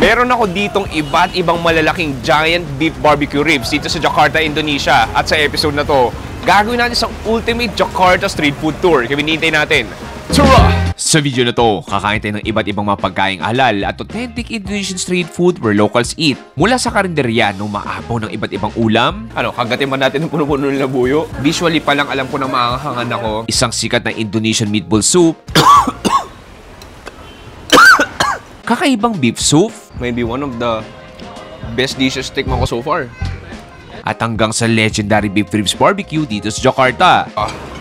Meron ako ditong iba't ibang malalaking giant beef barbecue ribs dito sa Jakarta, Indonesia. At sa episode na to, gagawin natin isang ultimate Jakarta street food tour. Kaya hinihintay natin. Tara! Sa video na to, kakain tayo ng iba't ibang mga pagkaing halal at authentic Indonesian street food where locals eat. Mula sa karinderya nung maapaw ng iba't ibang ulam. Kagatin ba natin ng puno-puno ng labuyo? Visually pa lang alam ko na maangahangan ako. Isang sikat na Indonesian meatball soup. Kakaibang beef soup. Maybe one of the best dishes tikman ko so far. At hanggang sa legendary beef ribs barbecue dito sa Jakarta.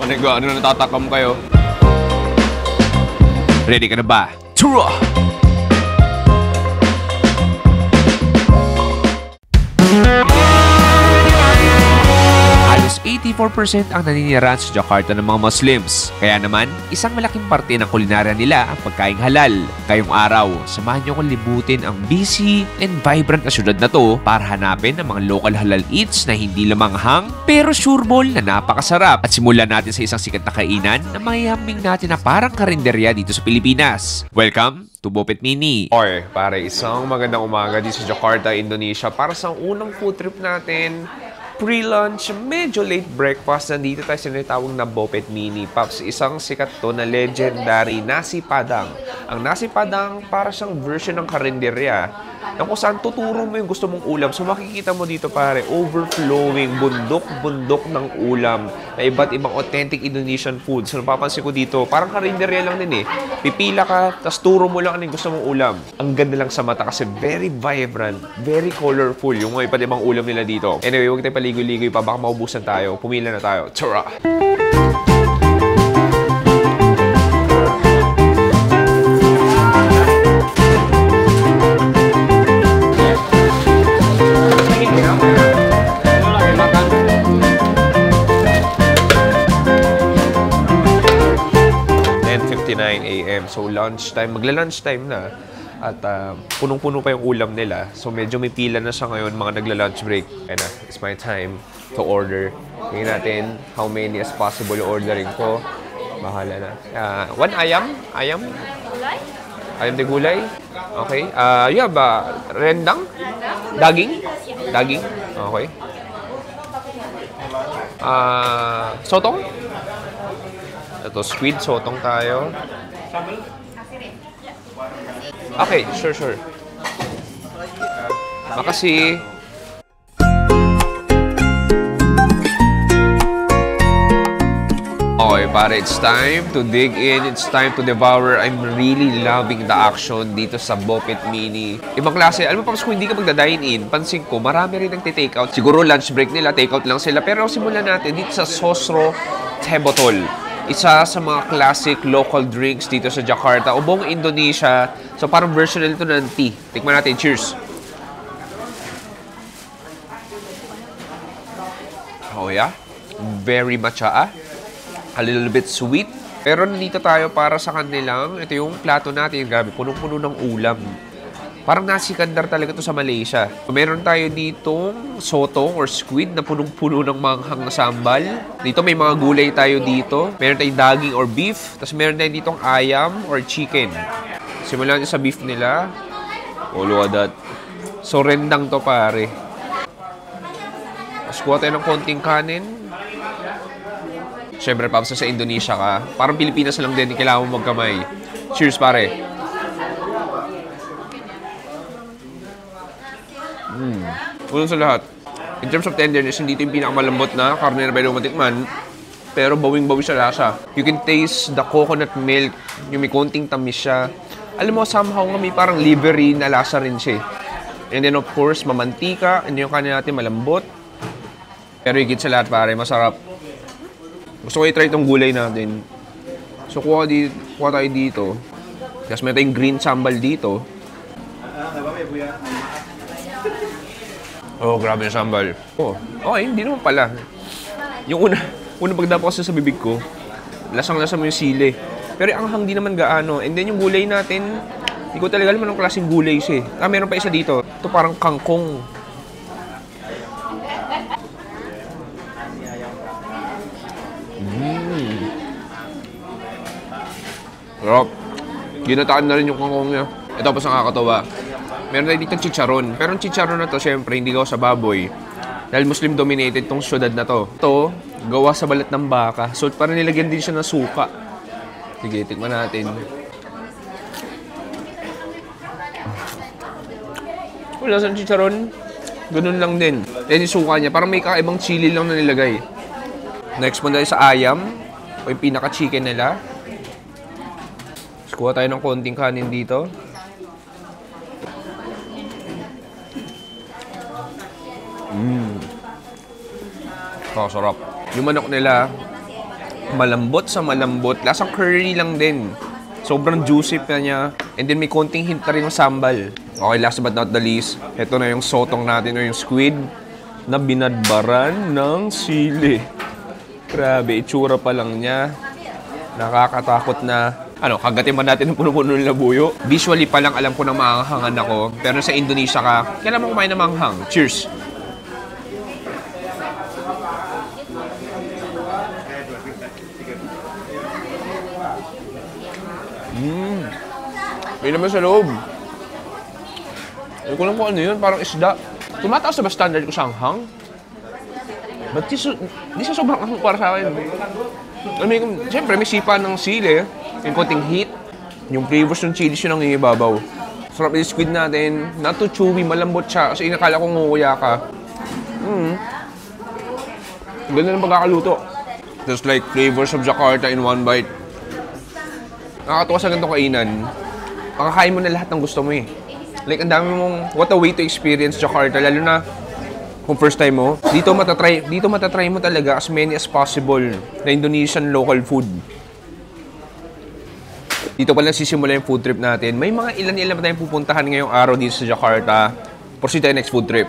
Ano natatakam kayo? Ready ka na ba? Tara! Halos 84% ang naninirahan sa Jakarta ng mga Muslims. Kaya naman, isang malaking parte ng kulinarya nila ang pagkaing halal. Ngayong araw, samahan niyo kong libutin ang busy and vibrant na syudad na to para hanapin ang mga local halal eats na hindi lamanghang pero sureball na napakasarap. At simulan natin sa isang sikat na kainan na mayaming natin na parang karinderya dito sa Pilipinas. Welcome to Bopet Mini. Oy, pare, isang magandang umaga dito sa Jakarta, Indonesia para sa unang food trip natin. Pre-lunch, medyo late breakfast. Nandito tayo sa tinatawag na Bopet Mini. Paps, isang sikat to na legendary Nasi Padang. Ang Nasi Padang para siyang version ng karinderya na kung saan tuturo mo yung gusto mong ulam. So makikita mo dito pare, overflowing, bundok-bundok ng ulam na iba't ibang authentic Indonesian food. So napapansin ko dito, parang karinderya lang din eh. Pipila ka, tas turo mo lang ano yung gusto mong ulam. Ang ganda lang sa mata kasi very vibrant, very colorful yung mga iba't ibang ulam nila dito. Anyway, huwag tayo paligoy-ligoy pa, baka maubusan tayo. Pumila na tayo. Tara! AM. So lunchtime, magla-lunchtime na at punong-puno pa yung ulam nila. So medyo may pila na siya ngayon, mga nagla-lunch break. And it's my time to order. Tingnan natin how many as possible ordering ko. Bahala na. One ayam? Ayam? Ayam de gulay? Okay. You have rendang? Daging? Daging? Okay. Sotong? Ito, squid sotong tayo. Okay, sure. Makasih. Okay, pare, it's time to dig in. It's time to devour. I'm really loving the action dito sa Bopet Mini. Ibang klase. Alam mo, Paps, kung hindi ka magda-dine in, pansin ko, marami rin nagti-take out. Siguro lunch break nila, take out lang sila. Pero simulan natin dito sa Sosro Tebotol. Isa sa mga classic local drinks dito sa Jakarta o buong Indonesia. So parang version nito ng tea. Tikman natin. Cheers! Oh yeah. Very matcha. A little bit sweet. Pero nandito tayo para sa kanilang. Ito yung plato natin. Grabe, punong-puno ng ulam. Parang nasikandar talaga to sa Malaysia. Meron tayo ditong sotong or squid na punong-puno ng manghang na sambal. Dito may mga gulay tayo dito. Meron tayong daging or beef. Tapos meron tayo ditong ayam or chicken. Simulan nyo sa beef nila. Oh, look at that. So, rendang to pare. Tapos kuha tayo ng konting kanin. Siyempre, Paps, sa Indonesia ka. Parang Pilipinas lang din. Kailangan mo magkamay. Cheers, pare. Unang sa lahat, in terms of tenderness, hindi ito yung pinakamalambot na karne na pwede matikman, pero bawing-bawi sa lasa. You can taste the coconut milk, yung may konting tamis siya. Alam mo, somehow nga may parang livery na lasa rin siya. And then of course, mamantika, and yung kanin natin malambot. Pero higit sa lahat pare, masarap. Gusto ko i-try itong gulay natin. So kuha tayo dito. Tapos may tayong green sambal dito. Oh, grabe na sambal. Oh, okay, hindi naman pala. Yung una pagdapa kasi sa bibig ko, lasang-lasa mo yung sili. Pero ang hang di naman gaano. And then yung gulay natin, hindi ko talaga alam anong klaseng gulay siya. Meron pa isa dito. Ito parang kangkong. Sarap. Ginataan na rin yung kangkong niya. Ito pa sa nakakatawa. Meron tayo dito chicharon. Pero ang chicharon na to, syempre, hindi gawa sa baboy. Dahil Muslim-dominated tong syudad na to. Ito, gawa sa balat ng baka. So, parang nilagyan din siya ng suka. Sige, tikman natin. Wala sa chicharon. Ganun lang din. Then yung suka niya, parang may kakaibang chili lang na nilagay. Next mo tayo sa ayam. O yung pinaka-chicken nila. Kuha tayo ng konting kanin dito. Sarap. Yung manok nila, malambot sa malambot. Lasang curry lang din. Sobrang juicy pa niya. And then may konting hint na rin ng sambal. Okay, last but not the least, ito na yung sotong natin o yung squid na binadbaran ng sili. Grabe, itsura pa lang niya. Nakakatakot na. Kagatin ba natin ng puno-puno ng labuyo? Visually pa lang alam ko na maanghangan ako. Pero sa Indonesia ka, kailan mo kumain na maanghang? Cheers! May naman sa loob. Hindi ko lang kung ano yun, parang isda. Tumataas na ba standard ko sa anghang? Ba't di siya sobrang anghang para sa akin? Siyempre, may sipa ng sili, yung konting heat, yung flavors ng chili siya nang ibabaw. Sarap yung squid natin, not too chewy, malambot siya. Kasi inakala ko ngukuya ka. Ganda ng pagkakaluto. Just like flavors of Jakarta in one bite. Nakakatuwa sa ganitong kainan. Makakain mo na lahat ng gusto mo eh. Like, ang dami mong, what a way to experience Jakarta, lalo na kung first time mo. Dito matatry mo talaga as many as possible na Indonesian local food. Dito pa lang sisimula yung food trip natin. May mga ilan-ilan pa tayong pupuntahan ngayong araw dito sa Jakarta. Proceed tayo next food trip.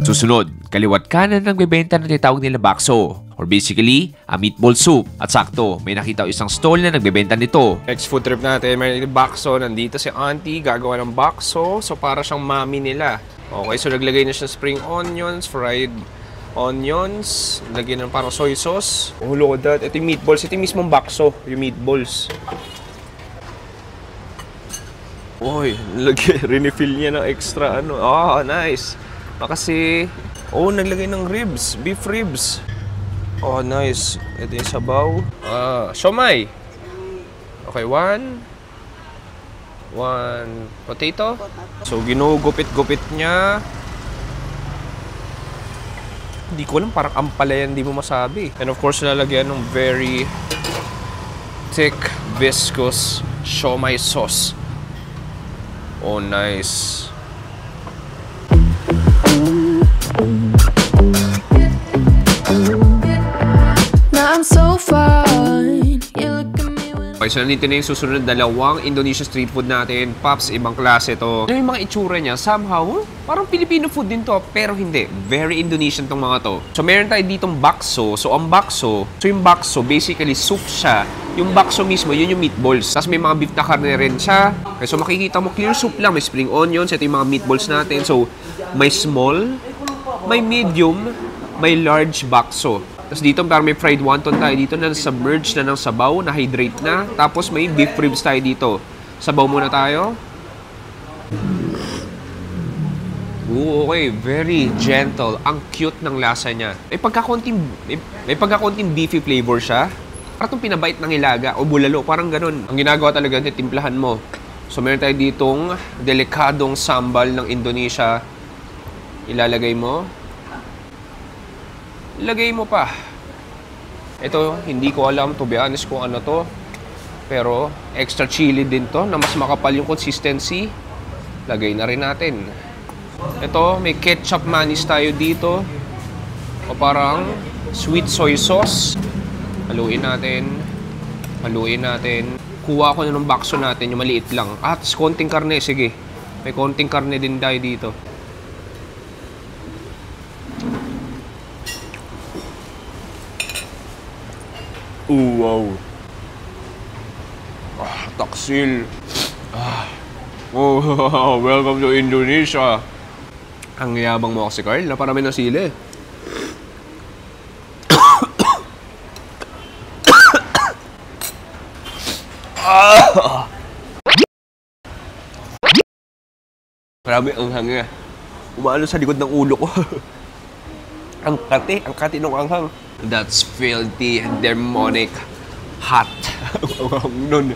Susunod, kaliwat kanan ng bebenta na tinatawag nila bakso, or basically, a meatball soup. At sakto, may nakita ko isang stall na nagbebenta nito. Next food trip natin, may bakso. Nandito si auntie, gagawa ng bakso. So, para siyang mami nila. Okay, so naglagay na siya ng spring onions, fried onions. Lagyan ng parang soy sauce. Oh, look at that. Ito yung meatballs. Ito yung mismong bakso, yung meatballs. Uy, refill niya ng extra ano. Oh, nice. Kasi, naglagay ng ribs, beef ribs. Oh, nice. Ito yung sabaw. Siomai. Okay, one potato. So, ginugupit-gupit niya. Hindi ko alam, parang ampalayan, di mo masabi. And of course, lalagyan ng very thick, viscous siomai sauce. Oh, nice. I'm so fine. Okay, so nandito na yung susunod na dalawang Indonesia street food natin. Pops, ibang klase to. Yung mga itsura niya, somehow, parang Filipino food din to, pero hindi. Very Indonesian tong mga to. So meron tayo ditong bakso. So ang bakso, yung bakso, basically soup siya. Yung bakso mismo, yun yung meatballs. Tapos may mga beef na karne rin siya. Okay, so makikita mo, clear soup lang. May spring onions, ito yung mga meatballs natin. So, may small, may medium, may large bakso. Tapos dito parang may fried wonton tayo dito na submerged na ng sabaw, na hydrate na. Tapos may beef ribs tayo dito. Sabaw muna tayo. Okay, very gentle. Ang cute ng lasa niya. May pagkakonting beefy flavor siya. Parang itong pinabait ng ilaga o bulalo, parang ganun. Ang ginagawa talaga, timplahan mo. So meron tayo ditong delikadong sambal ng Indonesia. Ilalagay mo. Lagay mo pa. Ito, hindi ko alam, to be honest, kung ano to. Pero, extra chili din to, na mas makapal yung consistency. Lagay na rin natin. Ito, may ketchup manis tayo dito. O parang sweet soy sauce. Haluin natin. Haluin natin. Kuha ko na ng bakso natin, yung maliit lang. At konting karne, sige. May konting karne din tayo dito. Wow. Taksil. Welcome to Indonesia. Ang yabang mo kasi, Carl. Naparami ng sili. Grabe ang hanga. Umalo sa likod ng ulo ko. ang kati ng anghang. That's filthy, demonic, hot. Nun,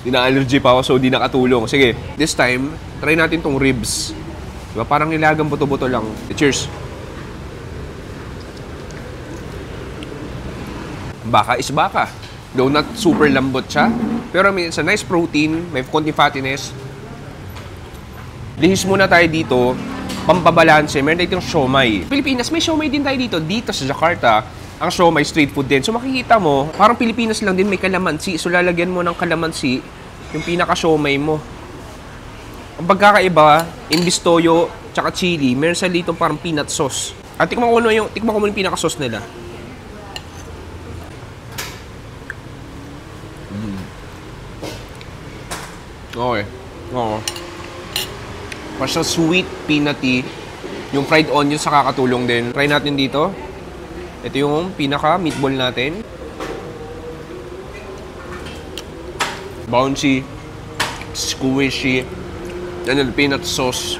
ina-allergy pa ako so di nakatulong. Sige, this time, try natin tong ribs. Diba? Parang nilagang buto-buto lang. Cheers! Baka is baka. Though not super lambot siya. Pero it's a nice protein, may konting fattiness. Lihis muna tayo dito, pampabalanse. Meron tayong siomai. Pilipinas, may siomai din tayo dito sa Jakarta. Ang siomai street food din. So makikita mo, parang Pilipinas lang din may kalamansi. So lalagyan mo ng kalamansi yung pinaka-siomai mo. Ang pagkakaiba, imbis toyo tsaka chili, meron sa dito parang peanut sauce. At tikman ko muna yung pinaka-sauce nila. Okay. Oo. Mas sweet, peanutty. Yung fried onion sa kakatulong din. Try natin dito. Ito yung pinaka meatball natin. Bouncy. Squishy. And then peanut sauce.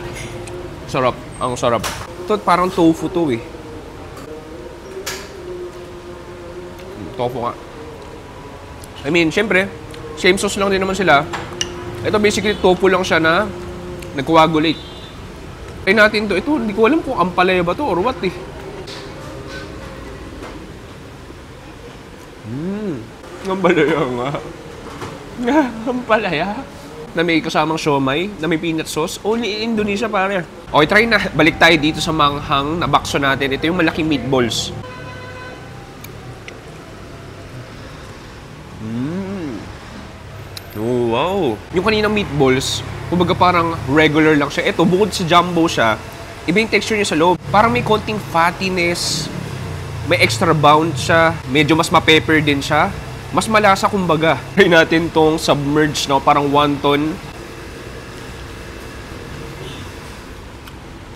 Sarap. Ang sarap. Ito parang tofu to eh. Tofu nga. I mean, syempre, same sauce lang din naman sila. Ito basically tofu lang siya na nag-coagulate. Try natin to. Ito, hindi ko alam kung ampalaya ba to or what eh. Ampalaya nga. Ampalaya. Na may kasamang siomai, na may peanut sauce. Only in Indonesia pare. Okay, try na. Balik tayo dito sa manghang na bakso natin. Ito yung malaking meatballs. Oh, wow. Yung kaninang meatballs, kumbaga parang regular lang siya. Ito, bukod sa jumbo siya, iba yung texture niya sa loob. Parang may konting fattiness, may extra bounce siya, medyo mas ma-pepper din siya. Mas malasa kumbaga. Try natin tong submerged na parang wonton.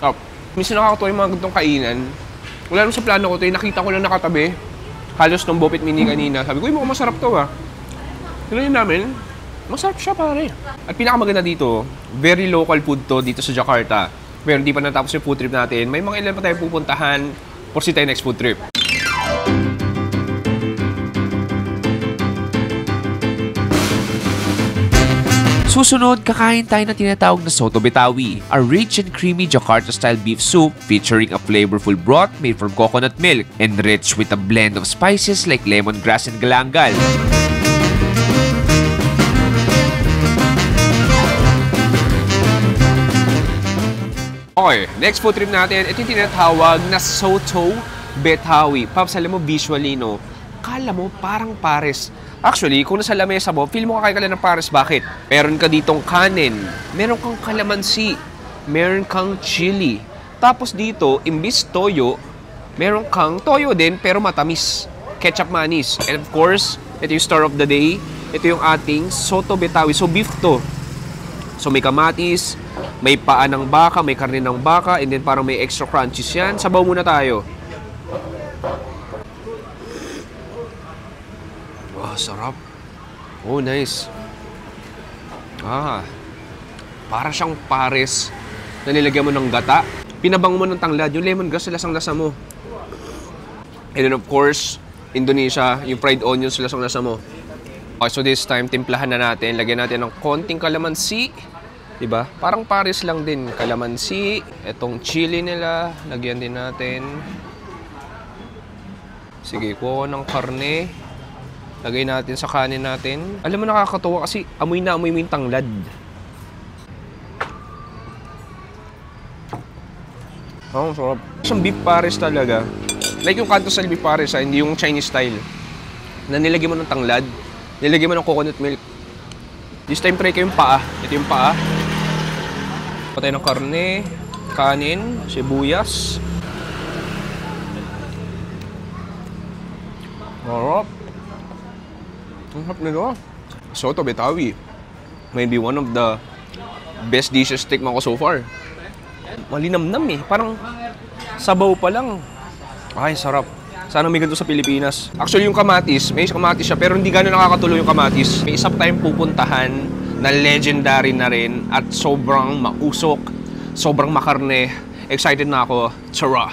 Oh, minsan nakakatuwa yung mga gantong kainan. Wala naman sa plano ko ito, nakita ko lang nakatabi. Halos nung Bopit Mini kanina. Sabi ko, mukhang masarap to ah. Tinayin namin. Masarap siya pare. At pinakamaganda dito, very local food to dito sa Jakarta. Pero hindi pa natapos yung food trip natin. May mga ilan pa tayo pupuntahan for si tayo next food trip. Susunod, kakain tayo na tinatawag na Soto Betawi, a rich and creamy Jakarta-style beef soup featuring a flavorful broth made from coconut milk, enriched with a blend of spices like lemongrass and galangal. Okay, next food trip natin, ito yung tinatawag na Soto Betawi. Paps, alam mo visually, no? Kala mo parang pares. Actually, kung nasa lamesa mo, feel mo kakain ka lang ng pares. Bakit? Meron ka ditong kanin, meron kang kalamansi, meron kang chili. Tapos dito, imbis toyo, meron kang toyo din pero matamis. Ketchup manis. And of course, ito yung star of the day. Ito yung ating Soto Betawi. So beef to. So may kamatis, may paa ng baka, may karne ng baka, and then parang may extra crunches yan. Sabaw muna tayo. Wow, sarap. Oh, nice. Para siyang pares na nilagyan mo ng gata. Pinabang mo ng tanglad, yung lemongrass, lasang-lasa mo. And then of course, Indonesia, yung fried onions, lasang-lasa mo. Okay, so this time, timplahan na natin. Lagyan natin ng konting kalamansi. Diba? Parang pares lang din. Kalamansi. Itong chili nila. Lagyan din natin. Sige, kuha ng karne. Lagay natin sa kanin natin. Alam mo, nakakatuwa kasi amoy na amoy mo yung tanglad. Oh, sarap. Isang beef pares talaga. Like yung kanto sa beef pares, hindi yung Chinese style. Na nilagyan mo ng tanglad. Nilagyan mo ng coconut milk. This time try ko yung paa. Ito yung paa. Patay ng karne, kanin, sibuyas. Sarap. Ang sarap nito. Soto Betawi. Maybe one of the best dishes tikman ko so far. Malinamnam eh. Parang sabaw pa lang. Ay, sarap. Sana may ganito sa Pilipinas. Actually, yung kamatis, may kamatis siya, pero hindi gano'n nakakatuloy yung kamatis. May isa pa tayong pupuntahan na legendary na rin at sobrang mausok, sobrang makarne. Excited na ako. Tara!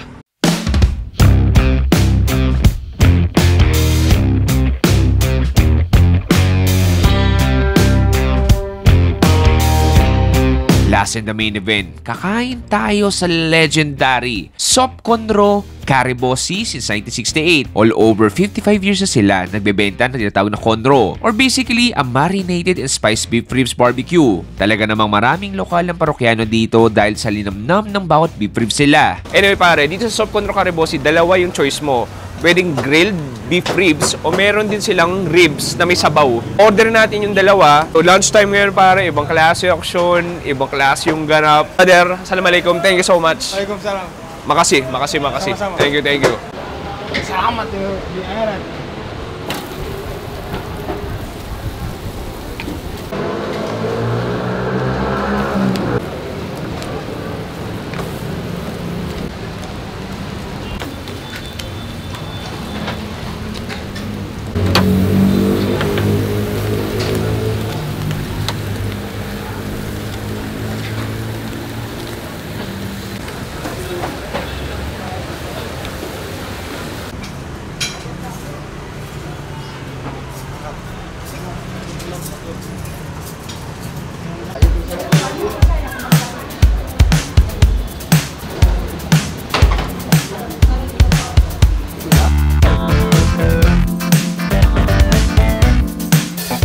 Last in the main event, kakain tayo sa legendary Sop Conro Caribossi since 1968. All over 55 years na sila nagbebenta ng tinatawag na Conro, or basically a marinated and spiced beef ribs barbecue. Talaga namang maraming lokal ng parokyano dito dahil sa linamnam ng bawat beef ribs sila. Anyway pare, dito sa Sop Conro Caribossi, dalawa yung choice mo. Pwedeng grilled beef ribs o meron din silang ribs na may sabaw. Order natin yung dalawa. So lunchtime ngayon pare, ibang klase yung action, ibang klase yung ganap. Brother, assalamualaikum, thank you so much. Waalaikumsalam. Makasih. Sama-sama. Thank you. Selamat di akhirat.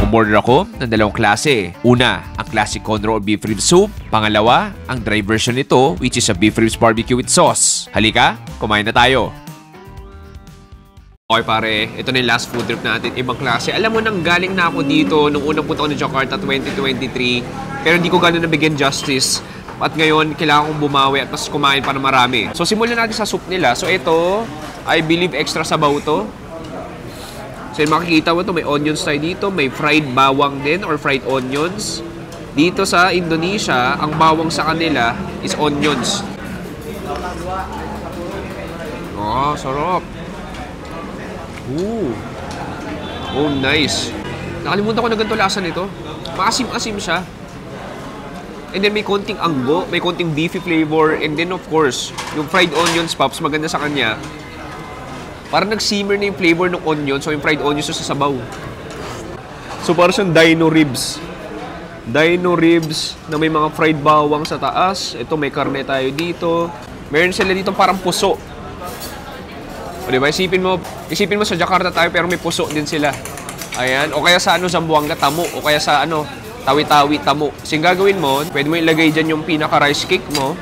Umorder ako ng dalawang klase. Una, ang classic Conro or beef rib soup. Pangalawa, ang dry version nito which is a beef ribs barbecue with sauce. Halika, kumain na tayo. Okay pare, ito na yung last food trip natin, ibang klase. Alam mo nang galing na ako dito nung unang punta ko ng Jakarta 2023, pero hindi ko gano'n nabigyan justice. At ngayon, kailangan kong bumawi at mas kumain pa na marami. So simulan natin sa soup nila. So ito, I believe extra sabaw to. So yung makikita mo to, may onions tayo dito, may fried bawang din or fried onions. Dito sa Indonesia, ang bawang sa kanila is onions. Oh, sarap. Ooh. Oh, nice. Nakalimutan ko na ganito lasa nito. Maasim-asim siya. And then may konting anggo, may konting beefy flavor. And then of course, yung fried onions, Pops, maganda sa kanya. Parang nag-simmer na yung flavor ng onion. So yung fried onions sa sabaw. So parang siyang dino ribs. Dino ribs na may mga fried bawang sa taas. Ito may karne tayo dito. Meron sila dito parang puso. O diba, isipin mo sa Jakarta tayo pero may puso din sila. Ayan, o kaya sa Zamboanga, tamo. O kaya sa Tawi-Tawi, tamo. So yung gagawin mo, pwede mo ilagay dyan yung pinaka-rice cake mo.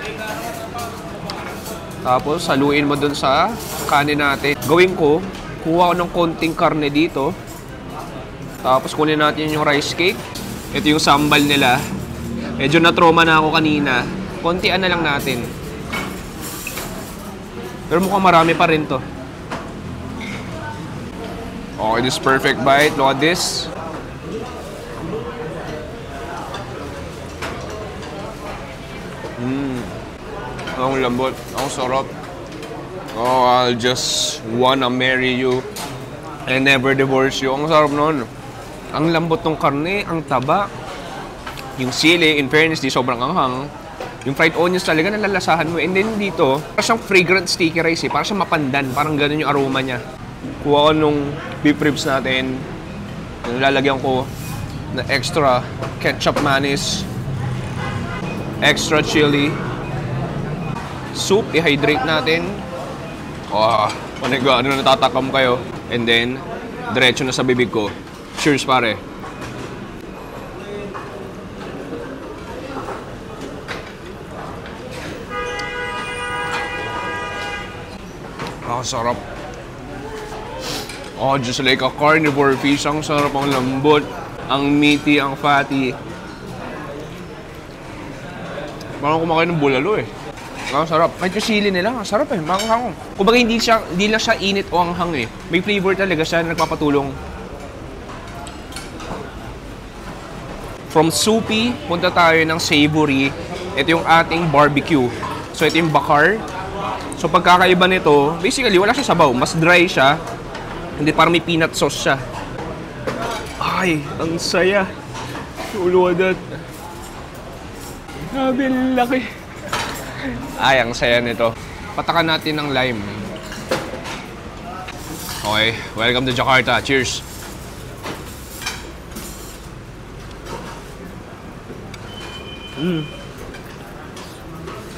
Tapos, haluin mo dun sa kanin natin. Gawin ko, kuha ko ng konting karne dito. Tapos, kunin natin yung rice cake. Ito yung sambal nila. Medyo na-trauma na ako kanina. Kontian na lang natin. Pero mukhang marami pa rin to. Okay, this perfect bite. Look at this. Ang lambot. Ang sarap. Oh, I'll just wanna marry you and never divorce you. Ang sarap nun. Ang lambot ng karne, ang taba. Yung sili, in fairness, di sobrang anghang. Yung fried onions talaga nalalasahan mo. And then dito, parang siyang fragrant sticky rice eh. Parang siyang mapandan. Parang ganun yung aroma niya. Kuha ko nung beef ribs natin. Lalagyan ko na extra ketchup mayonnaise. Extra chili. Soup, i-hydrate natin. Oh, ano na natatakam kayo. And then, diretso na sa bibig ko. Cheers pare. Sarap. Oh, just like a carnivore fish. Ang sarap, ang lambot. Ang meaty, ang fatty. Parang kumakain ng bulalo eh. Ang sarap. Kahit yung sili nila, ang sarap eh. Manghang. Kumbaga hindi lang siya init o anghang eh. May flavor talaga siya na nagpapatulong. From soupy, punta tayo ng savory. Ito yung ating barbecue. So ito yung bakar. So pagkakaiba nito, basically wala siya sabaw, mas dry siya. Hindi, parang may peanut sauce siya. Ay, ang saya. Uluwadat. Grabe, laki. Ay, ang saya nito. Patakan natin ng lime. Okay, welcome to Jakarta. Cheers.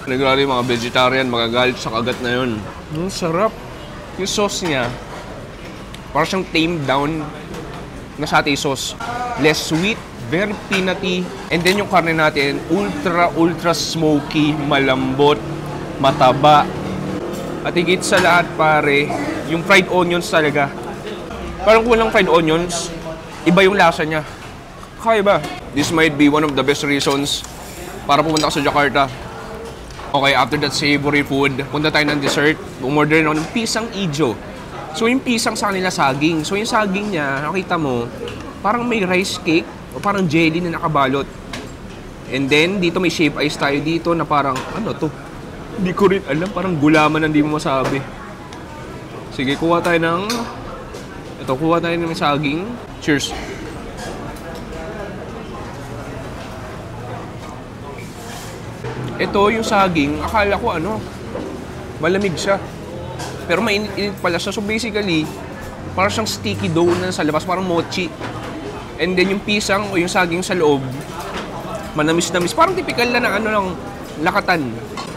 Naglalaro yung mga vegetarian, magagalit sa kagat na yun. Ang sarap. Yung sauce niya, parang siyang tamed down na satay sauce. Less sweet, very peanutty. And then yung karne natin, ultra smoky, malambot, mataba. At higit sa lahat pare, yung fried onions talaga. Parang kung walang fried onions, iba yung lasa niya. Kakaiba. This might be one of the best reasons para pumunta ka sa Jakarta. Okay, after that savory food, punta tayo ng dessert. Umorder na ako ng pisang ijo. So yung pisang sa kanila saging. So yung saging niya, nakita mo, parang may rice cake o parang jelly na nakabalot. And then, dito may shaved ice tayo dito na parang, ano to? Hindi ko rin alam, parang gulaman na hindi mo masabi. Sige, kuha tayo ng... Ito, kuha tayo ng saging. Cheers! Ito, yung saging, akala ko ano, malamig siya. Pero mainit-init pala siya. So basically, parang siyang sticky dough na sa labas, parang mochi. And then yung pisang o yung saging sa loob, manamis-namis. Parang typical na ng ano lang, lakatan.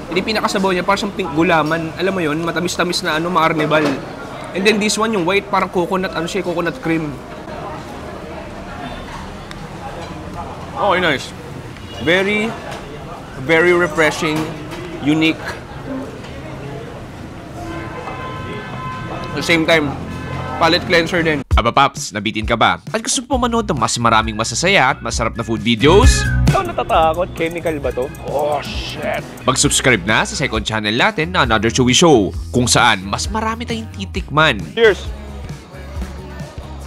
Hindi pinakasabaw niya, parang siyang pink gulaman. Alam mo yun, matamis-tamis na ano, maarnibal. And then this one, yung white, parang coconut, ano siya, coconut cream. Okay, nice. Very refreshing, unique. At the same time, palate cleanser din. Aba Paps, nabitin ka ba? At gusto mo manood ng mas maraming masasaya at masarap na food videos? Ikaw natatakot? Chemical ba to? Oh, shit. Mag-subscribe na sa second channel natin na Another Chewy Show, kung saan mas marami tayong titikman Cheers!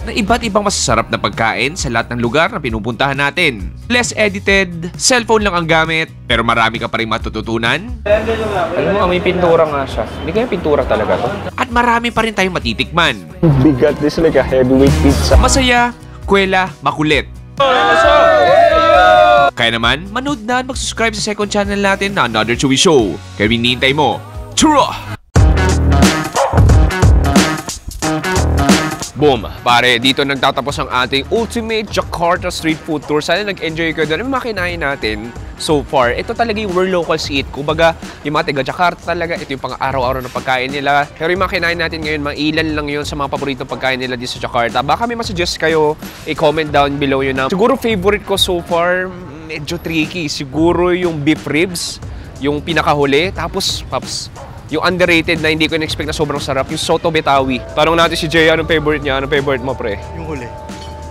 na iba't ibang masasarap na pagkain sa lahat ng lugar na pinupuntahan natin. Less edited, cellphone lang ang gamit, pero marami ka pa rin matututunan. Alam mo, may pintura nga siya. Hindi kaya pintura talaga to? At marami pa rin tayong matitikman. Bigat, this like a heavyweight pizza. Masaya, kwela, makulit. Kaya naman, manood na at mag-subscribe sa second channel natin na Another Chewy Show. Kaya hinihintay mo. Churro! Boom! Pare, dito nagtatapos ang ating Ultimate Jakarta Street Food Tour. Sana nag-enjoy kayo doon. Ang mga kinain natin so far, ito talaga yung where locals eat. Kumbaga, yung mga taga-Jakarta talaga, ito yung pang-araw-araw na pagkain nila. Pero yung mga kinain natin ngayon, mga ilan lang yun sa mga paboritong pagkain nila dito sa Jakarta. Baka may masuggest kayo, i-comment down below yun na. Siguro favorite ko so far, medyo tricky. Siguro yung beef ribs, yung pinakahuli. Tapos, Paps, yung underrated na hindi ko in-expect na sobrang sarap, yung Soto Betawi. Tanong natin si Jay, anong favorite niya? Anong favorite mo, pre? Yung huli.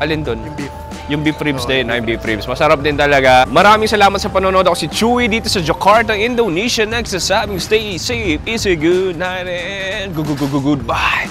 Alin doon? Yung beef. Yung beef ribs din, yung beef ribs. Masarap din talaga. Maraming salamat sa panonood. Ako si Chewy dito sa Jakarta, Indonesia. Nagsasabing stay safe, is a good night, and goodbye.